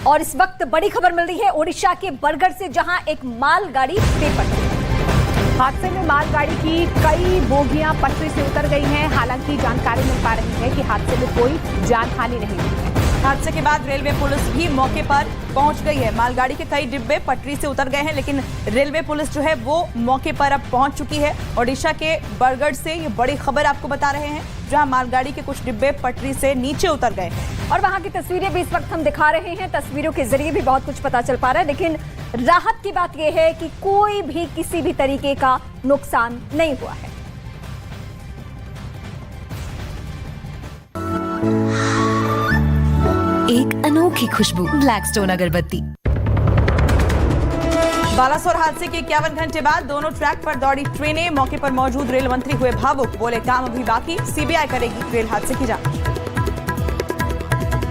और इस वक्त बड़ी खबर मिल रही है ओडिशा के बरगढ़ से, जहां एक मालगाड़ी बेपटरी। हादसे में मालगाड़ी की कई बोगियां पटरी से उतर गई हैं। हालांकि जानकारी मिल पा रही है कि हादसे में कोई जानहानि नहीं हुई है। हादसे के बाद रेलवे पुलिस भी मौके पर पहुंच गई है। मालगाड़ी के कई डिब्बे पटरी से उतर गए हैं, लेकिन रेलवे पुलिस जो है वो मौके पर अब पहुंच चुकी है। ओडिशा के बरगढ़ से ये बड़ी खबर आपको बता रहे हैं, जहां मालगाड़ी के कुछ डिब्बे पटरी से नीचे उतर गए हैं। और वहां की तस्वीरें भी इस वक्त हम दिखा रहे हैं। तस्वीरों के जरिए भी बहुत कुछ पता चल पा रहा है, लेकिन राहत की बात यह है कि कोई भी किसी भी तरीके का नुकसान नहीं हुआ है। एक अनोखी खुशबू ब्लैकस्टोन अगरबत्ती। बालासोर हादसे के 51 घंटे बाद दोनों ट्रैक पर दौड़ी ट्रेनें। मौके पर मौजूद रेल मंत्री हुए भावुक, बोले काम अभी बाकी, सीबीआई करेगी रेल हादसे की जांच।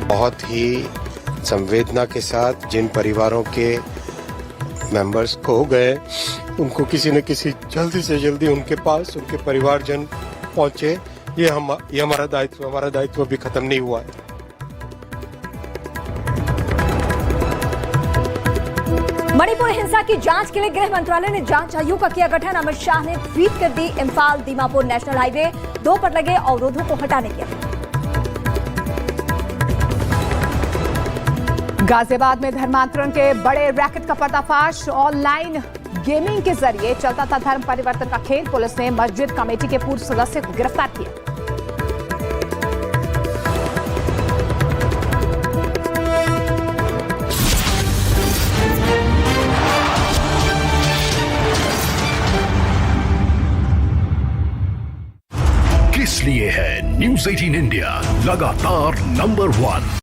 बहुत ही संवेदना के साथ जिन परिवारों के मेंबर्स खो गए, उनको किसी न किसी जल्दी से जल्दी उनके पास उनके परिवारजन पहुंचे। ये हमारा दायित्व अभी खत्म नहीं हुआ है। मणिपुर हिंसा की जांच के लिए गृह मंत्रालय ने जांच आयोग का किया गठन। अमित शाह ने ट्वीट कर दी इंफाल दीमापुर नेशनल हाईवे 2 पर लगे अवरोधों को हटाने की अपील। गाजियाबाद में धर्मांतरण के बड़े रैकेट का पर्दाफाश। ऑनलाइन गेमिंग के जरिए चलता था धर्म परिवर्तन का खेल। पुलिस ने मस्जिद कमेटी के पूर्व सदस्य को गिरफ्तार किया। किस लिए है न्यूज़ 18 इंडिया लगातार नंबर 1।